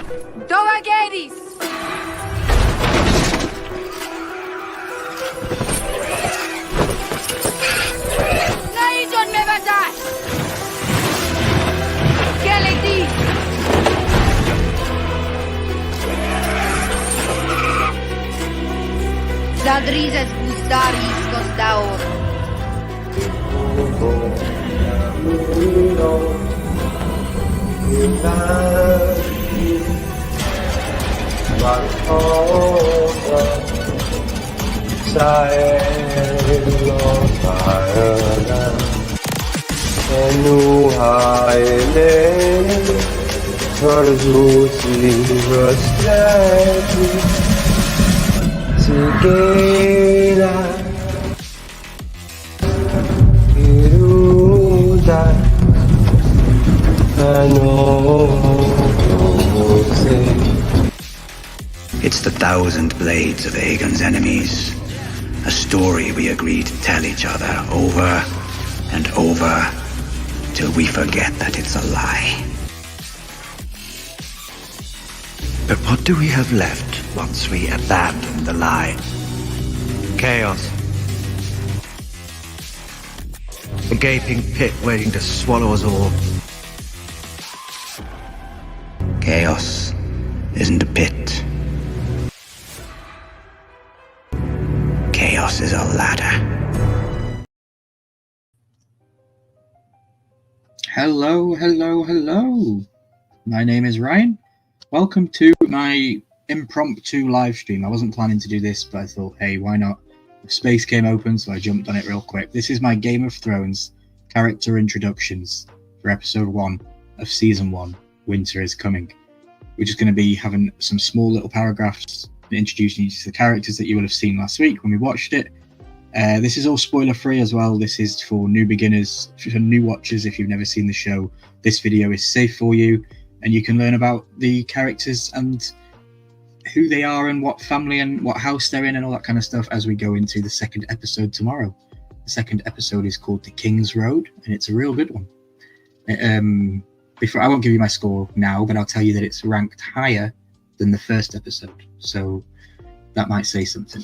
Dorageris! Naijon Mevatai! Keleti! Zadrizes Gustaris Costaur! It's the thousand blades of Aegon's enemies. A story we agreed to tell each other over and over till we forget that it's a lie. But what do we have left once we abandon the lie? Chaos. A gaping pit waiting to swallow us all. Chaos isn't a pit. Chaos is a ladder. Hello. My name is Ryan. Welcome to my impromptu live stream. I wasn't planning to do this, but I thought, hey, why not? Space came open, so I jumped on it real quick. This is my Game of Thrones character introductions for episode 1 of season 1, Winter is Coming. We're just going to be having some small little paragraphs introducing you to the characters that you will have seen last week when we watched it. This is all spoiler free as well. This is for new beginners, for new watchers. If you've never seen the show, this video is safe for you, and you can learn about the characters and who they are and what family and what house they're in and all that kind of stuff as we go into the second episode tomorrow. The second episode is called The King's Road, and it's a real good one. I won't give you my score now, but I'll tell you that it's ranked higher than the first episode, so that might say something.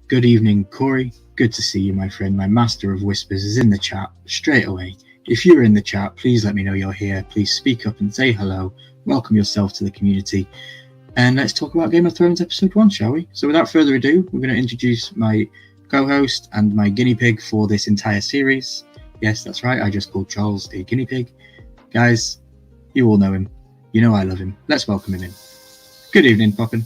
Good evening, Corey. Good to see you, my friend. My Master of Whispers is in the chat straight away. If you're in the chat, please let me know you're here. Please speak up and say hello. Welcome yourself to the community. And let's talk about Game of Thrones episode 1, shall we? So without further ado, we're going to introduce my co-host and my guinea pig for this entire series. Yes, that's right. I just called Charles a guinea pig. Guys, you all know him. You know I love him. Let's welcome him in. Good evening, Poppin.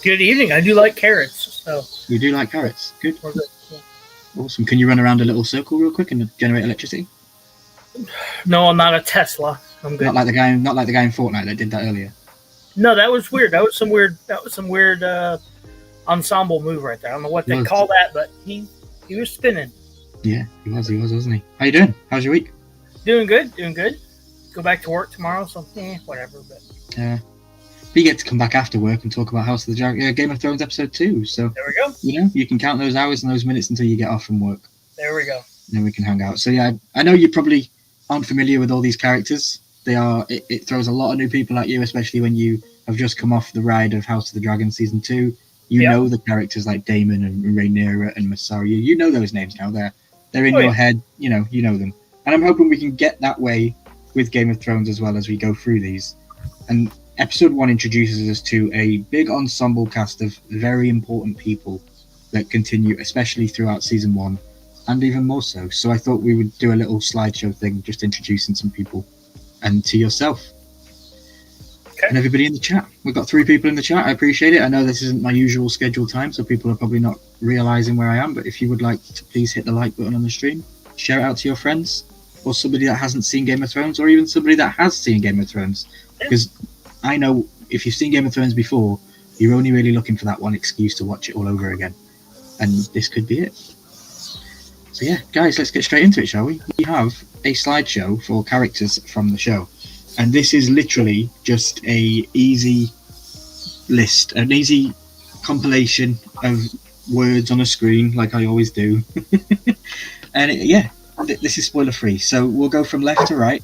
Good evening. I do like carrots. So You do like carrots. Good. we're good. Yeah. Awesome. Can you run around a little circle real quick and generate electricity? No, I'm not a Tesla. I'm good. Not like the guy in Fortnite that did that earlier. No, that was weird. That was some weird ensemble move right there. I don't know what they call that, but he was spinning. Yeah, he was, wasn't he? How you doing? How's your week? Doing good. Go back to work tomorrow, so whatever. But we get to come back after work and talk about House of the Dragon, Game of Thrones episode 2. So there we go. You can count those hours and those minutes until you get off from work. There we go. Then we can hang out. So yeah, I know you probably aren't familiar with all these characters. It throws a lot of new people at you, especially when you have just come off the ride of House of the Dragon season 2. You know the characters like Daemon and Rhaenyra and Mysaria. You know those names now. They're in your head. You know them. And I'm hoping we can get that way with Game of Thrones as well as we go through these. And episode 1 introduces us to a big ensemble cast of very important people that continue, especially throughout season 1, and even more so. So I thought we would do a little slideshow thing, just introducing some people and to yourself. Okay. And everybody in the chat. We've got 3 people in the chat. I appreciate it. I know this isn't my usual scheduled time, so people are probably not realizing where I am, but if you would like to please hit the like button on the stream, share it out to your friends, or somebody that hasn't seen Game of Thrones, or even somebody that has seen Game of Thrones. Because I know if you've seen Game of Thrones before, you're only really looking for that one excuse to watch it all over again. And this could be it. So yeah, guys, let's get straight into it, shall we? We have a slideshow for characters from the show. And this is literally just an easy list, an easy compilation of words on a screen, like I always do. And this is spoiler free. So we'll go from left to right.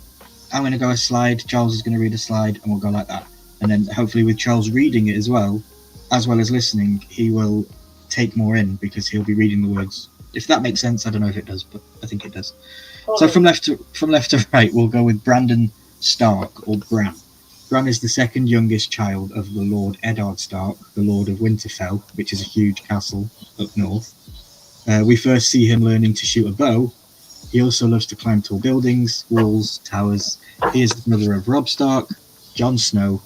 I'm going to go a slide. Charles is going to read a slide, and we'll go like that. and then hopefully with Charles reading it as well as listening, he will take more in because he'll be reading the words. If that makes sense, I don't know if it does, but I think it does. So from left to right, we'll go with Brandon Stark, or Bran. Bran is the second youngest child of the Lord Eddard Stark, the Lord of Winterfell, which is a huge castle up north. We first see him learning to shoot a bow. He also loves to climb tall buildings, walls, towers. He is the brother of Robb Stark. Jon Snow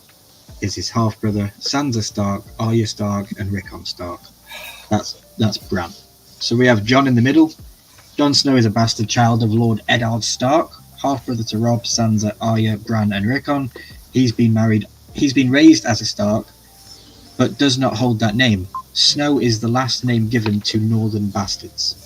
is his half-brother. Sansa Stark, Arya Stark, and Rickon Stark. That's Bran. So we have Jon in the middle. Jon Snow is a bastard child of Lord Eddard Stark, half-brother to Robb, Sansa, Arya, Bran, and Rickon. He's been raised as a Stark, but does not hold that name. Snow is the last name given to northern bastards.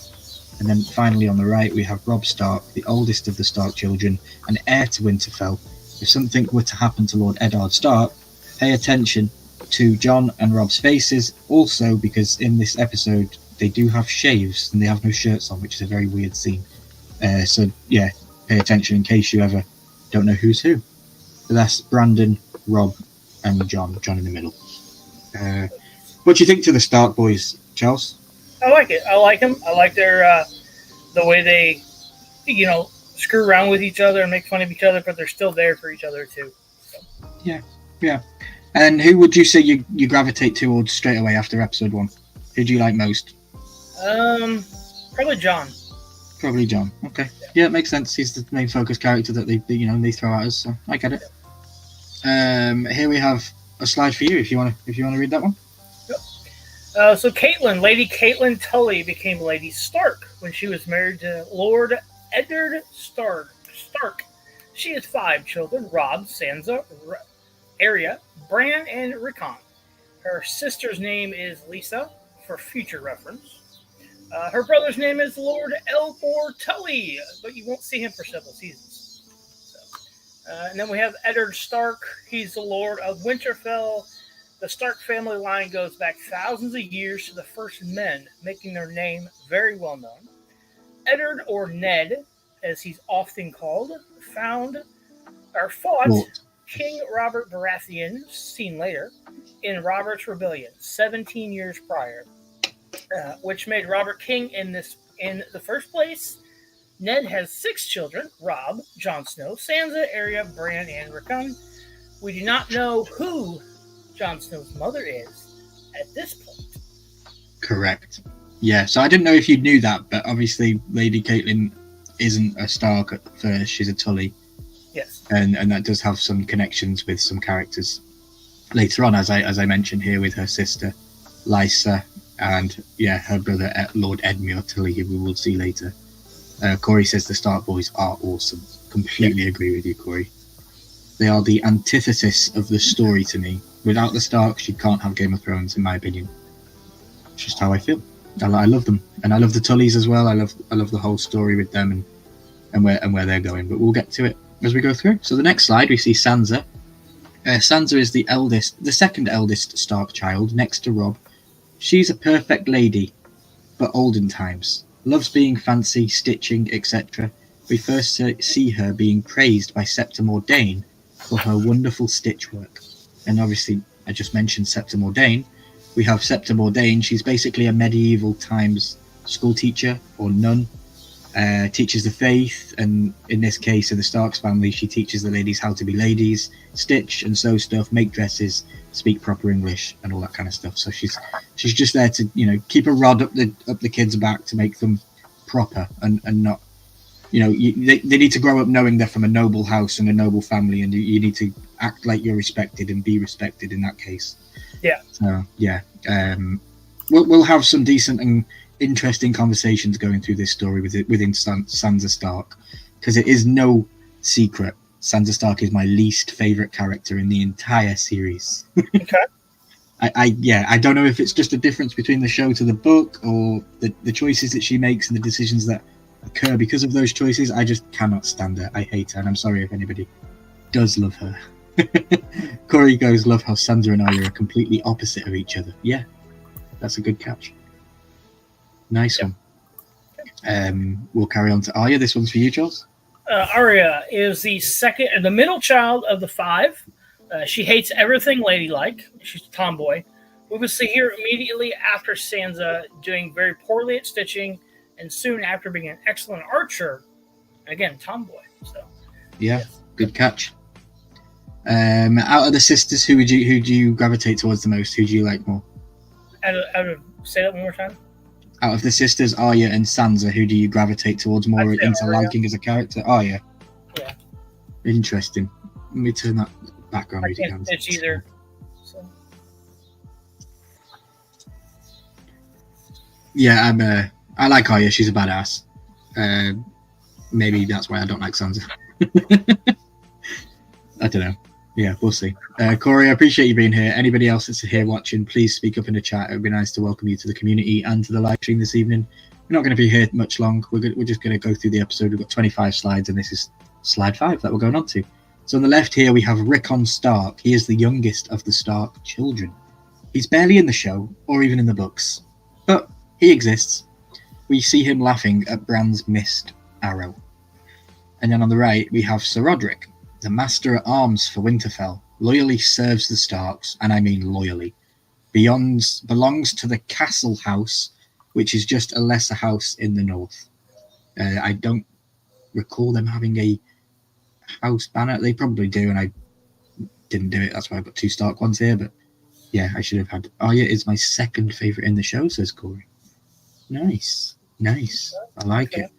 And then finally on the right, we have Robb Stark, the oldest of the Stark children, and heir to Winterfell. If something were to happen to Lord Eddard Stark, pay attention to Jon and Robb's faces, also because in this episode, they do have shaves and they have no shirts on, which is a very weird scene. So yeah, pay attention in case you ever don't know who's who. So that's Brandon, Robb, and Jon in the middle. What do you think to the Stark boys, Charles? I like it. I like them. I like their the way they, screw around with each other and make fun of each other, but they're still there for each other too. So. Yeah. And who would you say you gravitate towards straight away after episode 1? Who do you like most? Probably Jon. Probably Jon. Okay. Yeah, it makes sense. He's the main focus character that they throw at us. So I get it. Here we have a slide for you if you want to read that one. Yep. So Lady Catelyn Tully became Lady Stark when she was married to Lord Eddard Stark. She has 5 children: Robb, Sansa, Arya, Bran, and Rickon. Her sister's name is Lisa, for future reference. Her brother's name is Lord Elmore Tully, but you won't see him for several seasons. And then we have Eddard Stark. He's the Lord of Winterfell. The Stark family line goes back thousands of years to the first men, making their name very well known. Eddard, or Ned, as he's often called, fought King Robert Baratheon, seen later, in Robert's Rebellion, 17 years prior, which made Robert king in the first place. Ned has 6 children: Robb, Jon Snow, Sansa, Arya, Bran, and Rickon. We do not know who Jon Snow's mother is at this point. Correct. Yeah, so I didn't know if you knew that, but obviously Lady Catelyn isn't a Stark at first, she's a Tully. Yes. And that does have some connections with some characters later on, as I mentioned here, with her sister Lysa and her brother Lord Edmure Tully, who we will see later. Corey says the Stark boys are awesome. Completely agree with you, Corey. They are the antithesis of the story to me. Without the Starks, you can't have Game of Thrones, in my opinion. It's just how I feel. I love them, and I love the Tullys as well. I love the whole story with them and where they're going. But we'll get to it as we go through. So the next slide, we see Sansa. Sansa is the second eldest Stark child, next to Robb. She's a perfect lady, but olden times. Loves being fancy, stitching, etc. We first see her being praised by Septa Mordane for her wonderful stitch work. And obviously, I just mentioned Septa Mordane. We have Septa Mordane. She's basically a medieval times school teacher or nun. Teaches the faith, and in this case of the Starks family, she teaches the ladies how to be ladies, stitch and sew stuff, make dresses, speak proper English, and all that kind of stuff. So she's just there to keep a rod up the kids' back to make them proper and not they need to grow up knowing they're from a noble house and a noble family, and you need to act like you're respected and be respected in that case. Yeah. So we'll have some decent and interesting conversations going through this story within Sansa Stark, because it is no secret Sansa Stark is my least favorite character in the entire series. Okay. I don't know if it's just a difference between the show to the book, or the choices that she makes and the decisions that occur because of those choices. I just cannot stand her. I hate her, and I'm sorry if anybody does love her. Corey goes, love how Sansa and Arya are completely opposite of each other. Yeah, that's a good catch. Nice one. We'll carry on to Arya. This one's for you, Charles. Arya is the middle child of the 5. She hates everything ladylike. She's a tomboy. We will see her immediately after Sansa doing very poorly at stitching, and soon after being an excellent archer. Again, tomboy. So, Yeah, good catch. Out of the sisters, who do you gravitate towards the most? Who do you like more? Say that one more time. Out of the sisters, Arya and Sansa, who do you gravitate towards more I'd say into Arya. liking as a character? Arya. Yeah. Interesting. Let me turn that background I music can't on. stitch either. So, Yeah, I like Arya. She's a badass. Maybe that's why I don't like Sansa. I don't know. Yeah, we'll see. Corey, I appreciate you being here. Anybody else that's here watching, please speak up in the chat. It would be nice to welcome you to the community and to the live stream this evening. We're not going to be here much long. We're just going to go through the episode. We've got 25 slides, and this is slide 5 that we're going on to. So on the left here, we have Rickon Stark. He is the youngest of the Stark children. He's barely in the show, or even in the books, but he exists. We see him laughing at Bran's missed arrow. And then on the right, we have Sir Roderick, the Master at Arms for Winterfell, loyally serves the Starks, and I mean loyally. Belongs to the Castle House, which is just a lesser house in the north. I don't recall them having a house banner. They probably do, and I didn't do it. That's why I've got 2 Stark ones here, but yeah, I should have had. Arya is my second favourite in the show, says Corey. Nice. I like it.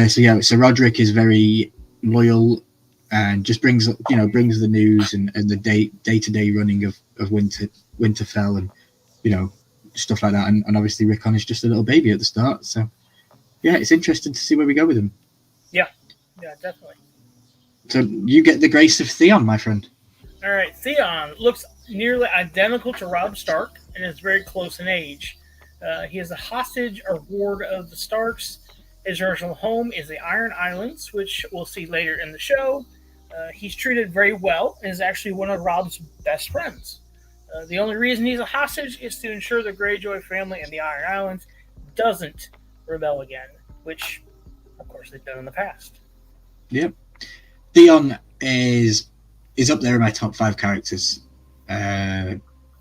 So Roderick is very loyal and just brings the news and the day-to-day running of Winterfell and stuff like that. And obviously Rickon is just a little baby at the start. So yeah, it's interesting to see where we go with him. yeah, definitely. So you get the grace of Theon, my friend. All right, Theon looks nearly identical to Robb Stark and is very close in age. He is a hostage or ward of the Starks. His original home is the Iron Islands, which we'll see later in the show. He's treated very well and is actually one of Robb's best friends. The only reason he's a hostage is to ensure the Greyjoy family in the Iron Islands doesn't rebel again, which, of course, they've done in the past. Yep. Theon is up there in my top 5 characters.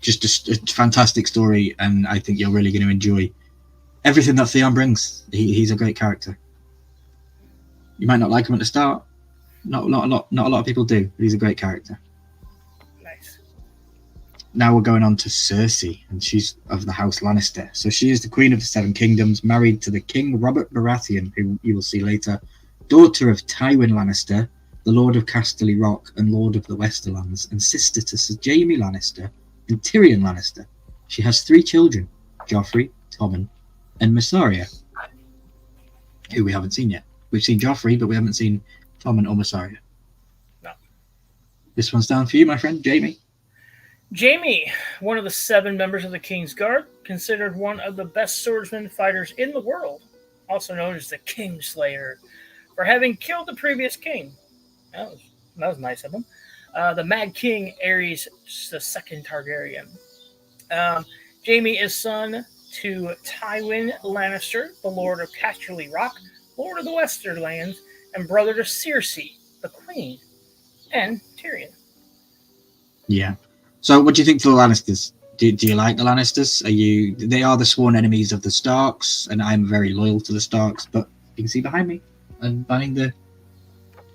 Just a fantastic story, and I think you're really going to enjoy everything that Theon brings. He's a great character. You might not like him at the start. Not a lot of people do, but he's a great character. Nice. Now we're going on to Cersei, and she's of the House Lannister. So she is the Queen of the Seven Kingdoms, married to the King Robert Baratheon, who you will see later, daughter of Tywin Lannister, the Lord of Casterly Rock and Lord of the Westerlands, and sister to Sir Jaime Lannister and Tyrion Lannister. She has 3 children, Joffrey, Tommen, and Mysaria, who we haven't seen yet. We've seen Joffrey, but we haven't seen Tommen or Mysaria. No. This one's down for you, my friend, Jaime. Jaime, one of the 7 members of the King's Guard, considered one of the best swordsman fighters in the world, also known as the Kingslayer, for having killed the previous king. That was nice of him. The Mad King Aerys II Targaryen. Jaime is son to Tywin Lannister, the Lord of Casterly Rock, Lord of the Westerlands, and brother to Cersei, the Queen, and Tyrion. Yeah. So, what do you think for the Lannisters? Do you like the Lannisters? They are the sworn enemies of the Starks, and I'm very loyal to the Starks. But you can see behind me, I'm banning the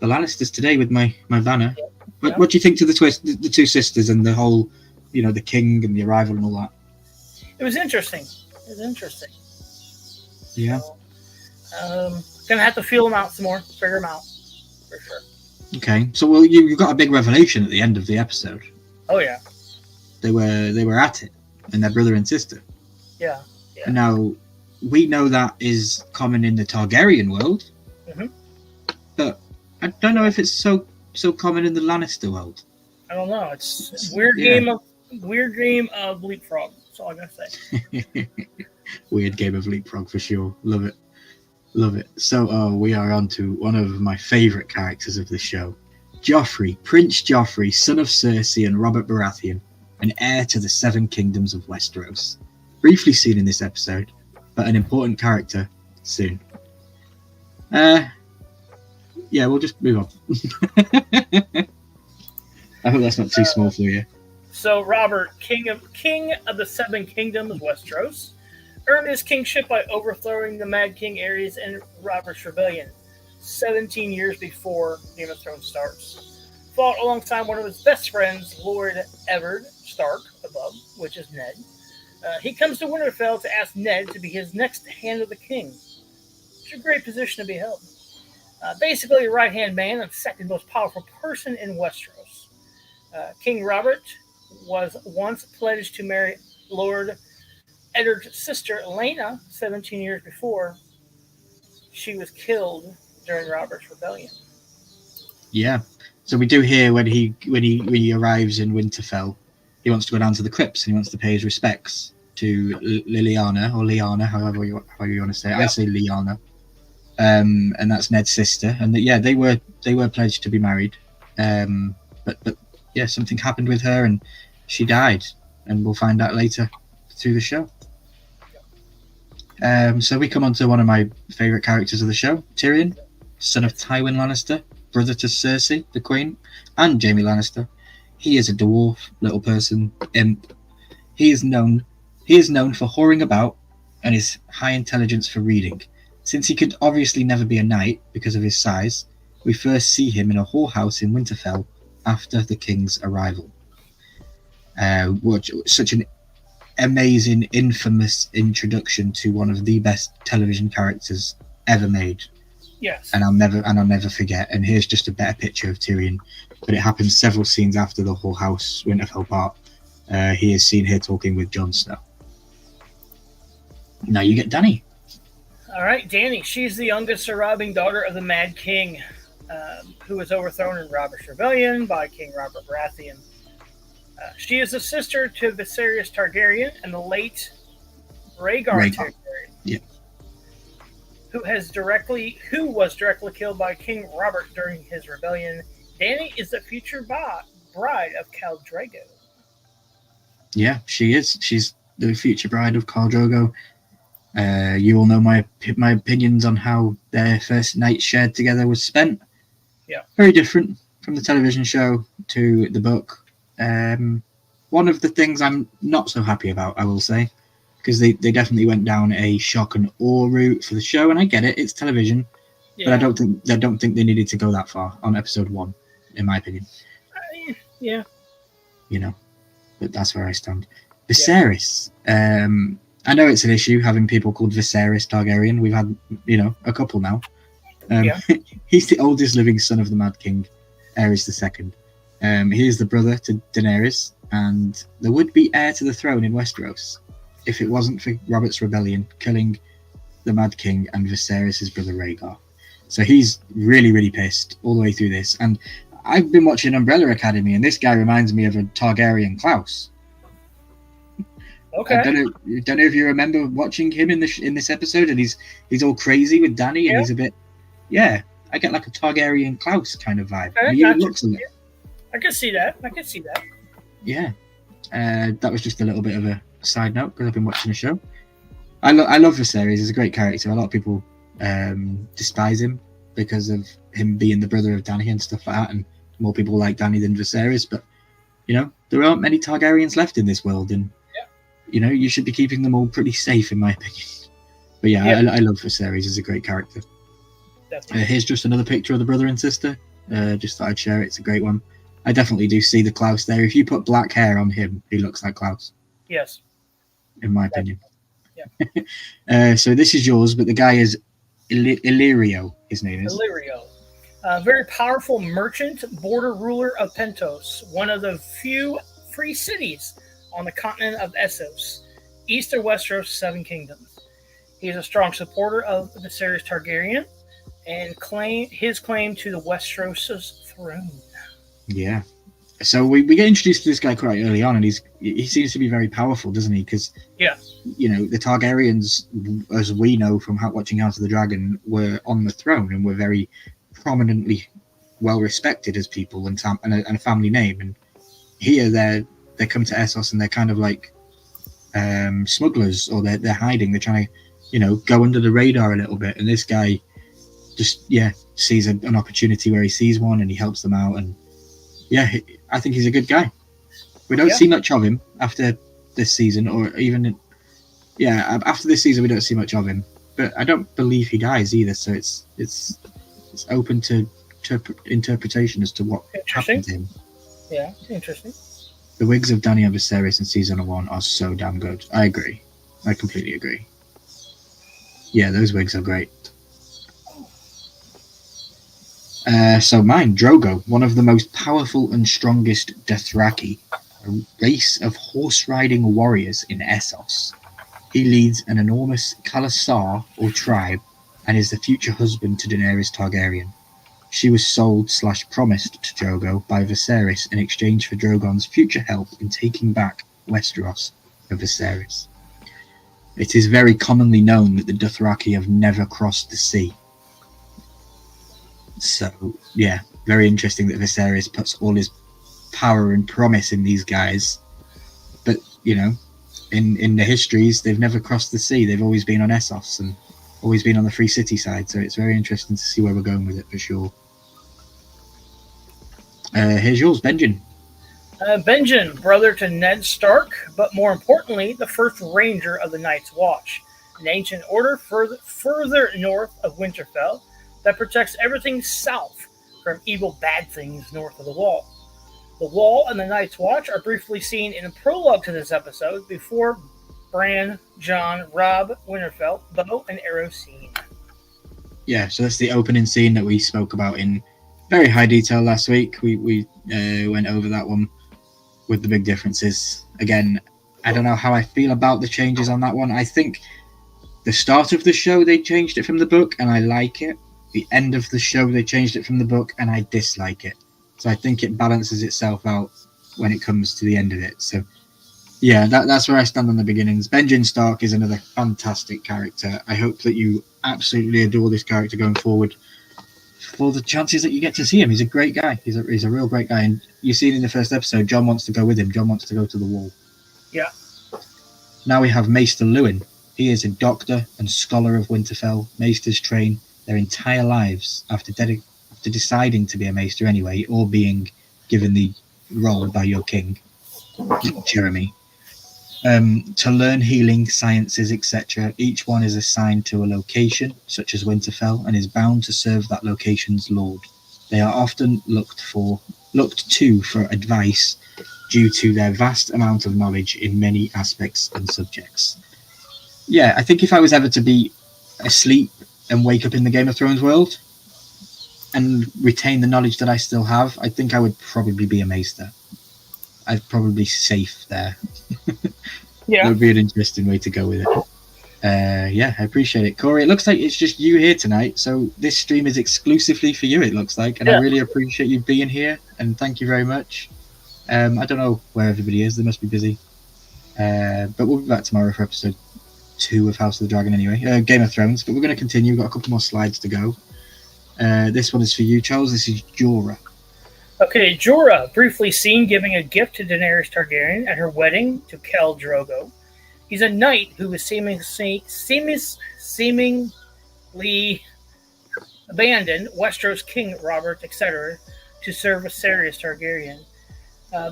Lannisters today with my banner. Yeah. What do you think to the 2 sisters and the whole, the king and the arrival and all that? It was interesting. Yeah. So, gonna have to feel them out some more, figure them out, for sure. Okay. So, you got a big revelation at the end of the episode. Oh yeah. They were at it, and their brother and sister. Yeah. Now, we know that is common in the Targaryen world, but I don't know if it's so common in the Lannister world. I don't know. It's a weird game of leapfrog. That's all I gotta say. Weird game of leapfrog for sure. Love it. So we are on to one of my favourite characters of the show, Joffrey, Prince Joffrey, son of Cersei and Robert Baratheon, and heir to the 7 kingdoms of Westeros. Briefly seen in this episode, but an important character soon. We'll just move on. I hope that's not too small for you. So Robert, king of the Seven Kingdoms, Westeros, earned his kingship by overthrowing the Mad King Aerys in Robert's Rebellion, 17 years before Game of Thrones starts. Fought alongside one of his best friends, Lord Eddard Stark, above, which is Ned. He comes to Winterfell to ask Ned to be his next Hand of the King. It's a great position to be held. Basically, a right-hand man and second most powerful person in Westeros. King Robert was once pledged to marry Lord Eddard's sister, Lena, 17 years before. She was killed during Robert's rebellion. Yeah. So we do hear when he arrives in Winterfell, he wants to go down to the crypts and he wants to pay his respects to Liliana or Liana, however you want to say it. Yep. I say Liana, and that's Ned's sister. And they were pledged to be married, but yeah, something happened with her and she died, and we'll find out later through the show. So we come on to one of my favourite characters of the show, Tyrion, son of Tywin Lannister, brother to Cersei, the Queen, and Jaime Lannister. He is a dwarf, little person, imp. He is known for whoring about and his high intelligence for reading. Since he could obviously never be a knight because of his size, we first see him in a whorehouse in Winterfell after the king's arrival. Such an amazing, infamous introduction to one of the best television characters ever made. Yes. And I'll never forget. And here's just a better picture of Tyrion, but it happens several scenes after the whorehouse Winterfell part. He is seen here talking with Jon Snow. Now you get Dany. All right, Dany. She's the youngest surviving daughter of the Mad King, who was overthrown in Robert's Rebellion by King Robert Baratheon. She is a sister to Viserys Targaryen and the late Rhaegar Targaryen, yeah, who was directly killed by King Robert during his rebellion. Dany is the future bride of Khal Drogo. Yeah, she is. She's the future bride of Khal Drogo. You all know my opinions on how their first night shared together was spent. Yeah, very different from the television show to the book. One of the things I'm not so happy about, I will say, because they definitely went down a shock and awe route for the show, and I get it, it's television, yeah. but I don't think they needed to go that far on episode 1, in my opinion. Yeah, you know, but that's where I stand. Viserys. I know it's an issue having people called Viserys Targaryen. We've had, a couple now. He's the oldest living son of the Mad King, Aerys II. He is the brother to Daenerys and the would-be heir to the throne in Westeros, if it wasn't for Robert's rebellion killing the Mad King and Viserys' brother Rhaegar. So he's really, really pissed all the way through this. And I've been watching Umbrella Academy, and this guy reminds me of a Targaryen Klaus. Okay. I don't know if you remember watching him in this episode, and he's all crazy with Dany, and he's a bit, I get like a Targaryen Klaus kind of vibe. Okay, He even looks a little. I can see that. Yeah, that was just a little bit of a side note because I've been watching the show. I love Viserys. He's a great character. A lot of people despise him because of him being the brother of Dany and stuff like that, and more people like Dany than Viserys. But there aren't many Targaryens left in this world, and you should be keeping them all pretty safe, in my opinion. But I love Viserys. He's a great character. Here's just another picture of the brother and sister. Just thought I'd share it. It's a great one. I definitely do see the Klaus there. If you put black hair on him, he looks like Klaus. Yes. In my opinion. Yeah. So this is yours, but the guy is Illyrio, his name is. Illyrio. A very powerful merchant, border ruler of Pentos, one of the few free cities on the continent of Essos, east of Westeros' Seven Kingdoms. He is a strong supporter of Viserys Targaryen and his claim to the Westeros' throne. Yeah. So we get introduced to this guy quite early on, and he seems to be very powerful, doesn't he? Because the Targaryens, as we know from watching House of the Dragon, were on the throne and were very prominently well respected as people and a family name. And here they come to Essos and they're kind of like smugglers, or they're hiding. They're trying to go under the radar a little bit. And this guy just sees an opportunity where he sees one, and he helps them out. And yeah, I think he's a good guy. We don't see much of him after this season, or even after this season we don't see much of him. But I don't believe he dies either, so it's open to interpretation as to what happened to him. Yeah, interesting. The wigs of Dany and Viserys in season 1 are so damn good. I agree. I completely agree. Yeah, those wigs are great. So mine, Drogo, one of the most powerful and strongest Dothraki, a race of horse-riding warriors in Essos. He leads an enormous Khalasar, or tribe, and is the future husband to Daenerys Targaryen. She was sold/promised to Drogo by Viserys in exchange for Drogon's future help in taking back Westeros for Viserys. It is very commonly known that the Dothraki have never crossed the sea. So, yeah, very interesting that Viserys puts all his power and promise in these guys. But, you know, in the histories, they've never crossed the sea. They've always been on Essos and always been on the Free City side. So it's very interesting to see where we're going with it for sure. Here's yours, Benjen. Benjen, brother to Ned Stark, but more importantly, the first Ranger of the Night's Watch, an ancient order further north of Winterfell that protects everything south from evil bad things north of the Wall. The Wall and the Night's Watch are briefly seen in the prologue to this episode before Bran, Jon, Robb, Winterfell, bow and arrow scene. Yeah, so that's the opening scene that we spoke about in very high detail last week. We went over that one with the big differences. Again, I don't know how I feel about the changes on that one. I think the start of the show, they changed it from the book, and I like it. The end of the show, they changed it from the book, and I dislike it. So I think it balances itself out when it comes to the end of it. So, yeah, that's where I stand on the beginnings. Benjen Stark is another fantastic character. I hope that you absolutely adore this character going forward for the chances that you get to see him. He's a great guy. He's a real great guy. And you've seen in the first episode, Jon wants to go with him. Jon wants to go to the Wall. Yeah. Now we have Maester Luwin. He is a doctor and scholar of Winterfell. Maesters train their entire lives after deciding to be a maester anyway, or being given the role by your king, Jeremy. To learn healing, sciences, etc. Each one is assigned to a location, such as Winterfell, and is bound to serve that location's lord. They are often looked to for advice due to their vast amount of knowledge in many aspects and subjects. Yeah, I think if I was ever to be asleep and wake up in the Game of Thrones world and retain the knowledge that I still have, I think I would probably be a maester. I'd probably safe there. Yeah. That would be an interesting way to go with it. Yeah, I appreciate it. Corey, it looks like it's just you here tonight, so this stream is exclusively for you, it looks like, and I really appreciate you being here, and thank you very much. I don't know where everybody is, they must be busy. But we'll be back tomorrow for episode 2 of House of the Dragon anyway. Game of Thrones, but we're going to continue. We've got a couple more slides to go. This one is for you, Charles. This is Jorah. Okay, Jorah, briefly seen giving a gift to Daenerys Targaryen at her wedding to Khal Drogo. He's a knight who was seemingly abandoned Westeros King Robert, etc., to serve Viserys Targaryen,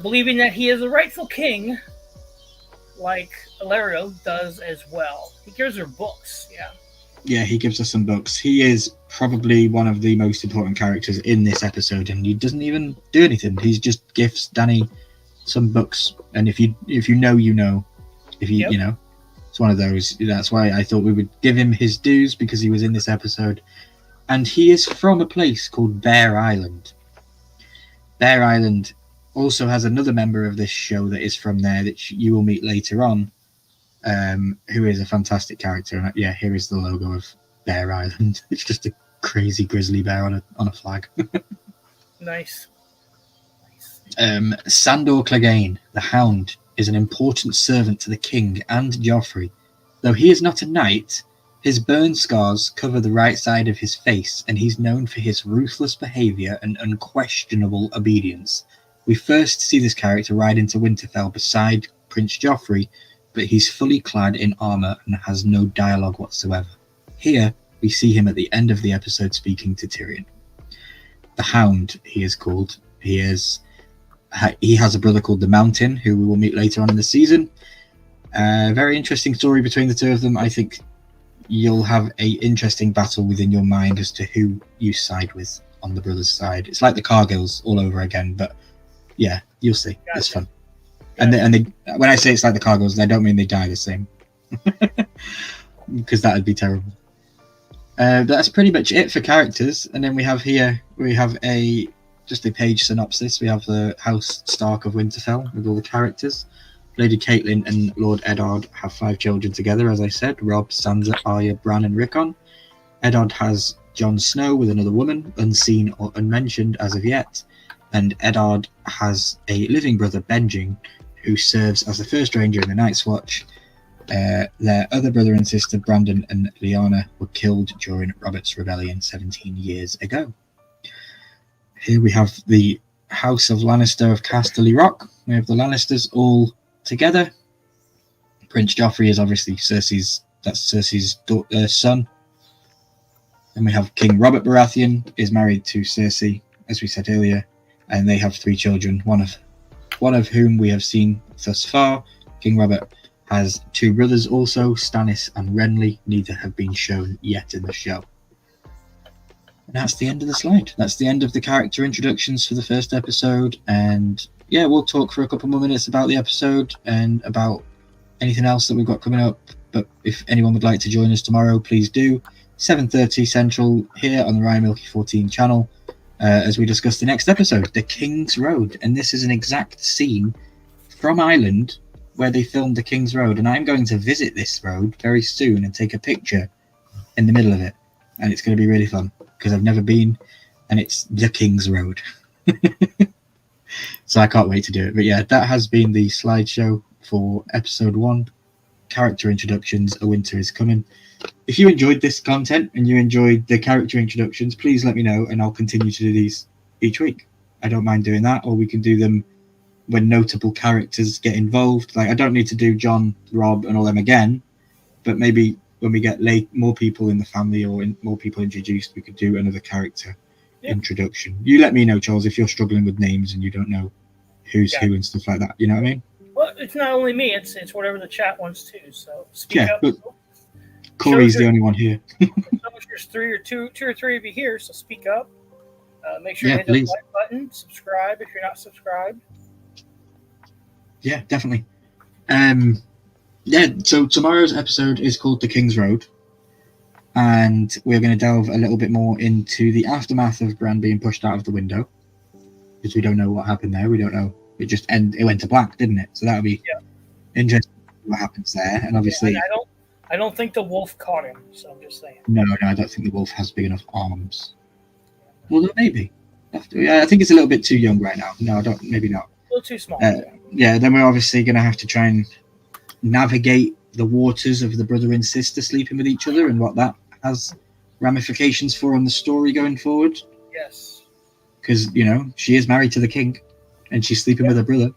believing that he is the rightful king, like Illyrio does as well. He gives her books, Yeah, he gives us some books. He is probably one of the most important characters in this episode, and he doesn't even do anything. He just gifts Dany some books, and if you know, you know. If you you know, it's one of those. That's why I thought we would give him his dues, because he was in this episode, and he is from a place called Bear Island. Bear Island also has another member of this show that is from there that you will meet later on, who is a fantastic character. And yeah, here is the logo of Bear Island. It's just a crazy grizzly bear on a flag. Nice. Sandor Clegane, the Hound, is an important servant to the king and Joffrey. Though he is not a knight, his burn scars cover the right side of his face, and he's known for his ruthless behaviour and unquestionable obedience. We first see this character ride into Winterfell beside Prince Joffrey, but he's fully clad in armour and has no dialogue whatsoever. Here, we see him at the end of the episode speaking to Tyrion. The Hound, he is called. He is he has a brother called the Mountain, who we will meet later on in the season. Very interesting story between the two of them. I think you'll have a interesting battle within your mind as to who you side with on the brothers' side. It's like the Cargills all over again, but yeah, you'll see. Gotcha. It's fun. Gotcha. And they, when I say it's like the Cargills, I don't mean they die the same, because that would be terrible. That's pretty much it for characters. And then we have just a page synopsis. We have the House Stark of Winterfell with all the characters. Lady Catelyn and Lord Eddard have 5 children together, as I said: Robb, Sansa, Arya, Bran, and Rickon. Eddard has Jon Snow with another woman, unseen or unmentioned as of yet. And Eddard has a living brother, Benjen, who serves as the first ranger in the Night's Watch. Their other brother and sister, Brandon and Lyanna, were killed during Robert's Rebellion 17 years ago. Here we have the House of Lannister of Casterly Rock. We have the Lannisters all together. Prince Joffrey is obviously Cersei's son. And we have King Robert Baratheon is married to Cersei, as we said earlier, and they have 3 children, one of whom we have seen thus far. King Robert has 2 brothers also, Stannis and Renly. Neither have been shown yet in the show. And that's the end of the slide. That's the end of the character introductions for the first episode. And yeah, we'll talk for a couple more minutes about the episode and about anything else that we've got coming up. But if anyone would like to join us tomorrow, please do. 7:30 Central here on the Ryan Milky 14 channel, as we discuss the next episode, The King's Road. And this is an exact scene from Ireland where they filmed The King's Road. And I'm going to visit this road very soon and take a picture in the middle of it. And it's going to be really fun because I've never been, and it's The King's Road. So I can't wait to do it. But yeah, that has been the slideshow for episode 1, character introductions, A Winter is Coming. If you enjoyed this content and you enjoyed the character introductions, please let me know and I'll continue to do these each week. I don't mind doing that, or we can do them when notable characters get involved. Like, I don't need to do Jon, Robb and all them again, but maybe when we get more people in the family or more people introduced, we could do another character introduction. You let me know, Charles, if you're struggling with names and you don't know who's who and stuff like that. You know what I mean? Well, it's not only me, it's whatever the chat wants too. So speak up. But Corey's the only one here. There's two or three of you here, so speak up. Make sure you hit the like button, subscribe if you're not subscribed. Yeah, definitely. So tomorrow's episode is called The King's Road, and we're going to delve a little bit more into the aftermath of Bran being pushed out of the window, because we don't know what happened there. We don't know. It went to black, didn't it? So that'll be interesting what happens there. And obviously, I don't think the wolf caught him. So I'm just saying. No, I don't think the wolf has big enough arms. Well, maybe. I think it's a little bit too young right now. No, I don't. Maybe not. A little too small. Then we're obviously going to have to try and navigate the waters of the brother and sister sleeping with each other and what that has ramifications for on the story going forward. Yes. Because, she is married to the king and she's sleeping with her brother.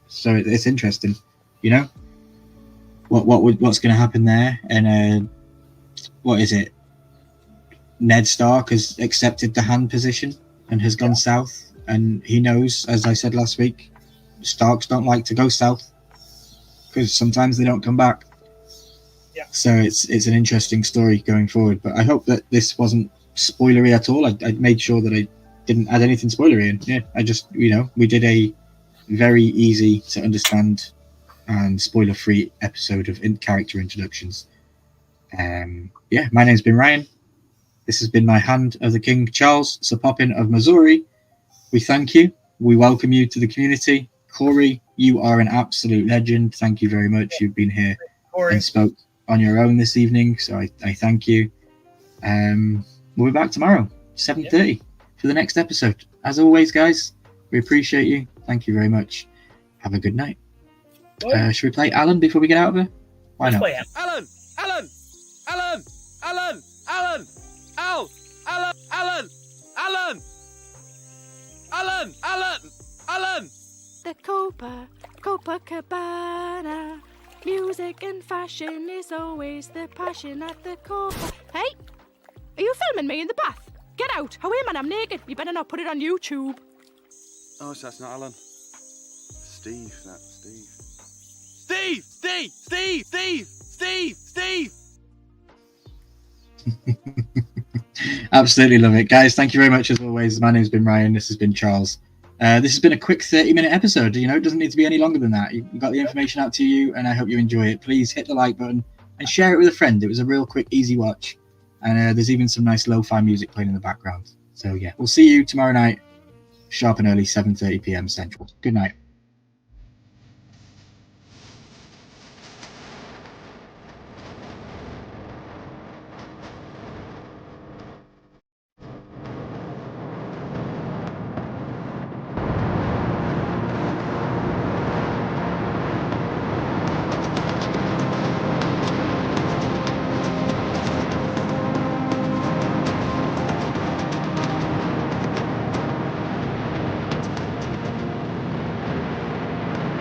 So it's interesting, what's going to happen there. And what is it? Ned Stark has accepted the hand position and has gone south. And he knows, as I said last week, Starks don't like to go south because sometimes they don't come back. Yeah. So it's an interesting story going forward. But I hope that this wasn't spoilery at all. I made sure that I didn't add anything spoilery in. Yeah, I just, we did a very easy to understand and spoiler-free episode of character introductions. My name's been Ryan. This has been my Hand of the King, Charles Sapopin of Missouri. We thank you. We welcome you to the community. Corey, you are an absolute legend. Thank you very much. You've been here and spoke on your own this evening, so I thank you. We'll be back tomorrow, 7:30, for the next episode. As always, guys, we appreciate you. Thank you very much. Have a good night. Should we play Alan before we get out of here? Why not? Alan! Alan! Alan! Alan! Alan! Al! Alan! Alan! Alan! Alan! Alan! Alan! The Copacabana. Music and fashion is always the passion at the Copa. Hey! Are you filming me in the bath? Get out! Away, man, I'm naked. You better not put it on YouTube. Oh, so that's not Alan. Steve. Steve! Steve! Steve! Steve! Steve! Steve! Absolutely love it. Guys, thank you very much as always. My name's been Ryan. This has been Charles. This has been a quick 30-minute episode. You know, it doesn't need to be any longer than that. You got the information out to you, and I hope you enjoy it. Please hit the like button and share it with a friend. It was a real quick, easy watch. And there's even some nice lo-fi music playing in the background. So, yeah, we'll see you tomorrow night, sharp and early, 7:30 p.m. Central. Good night.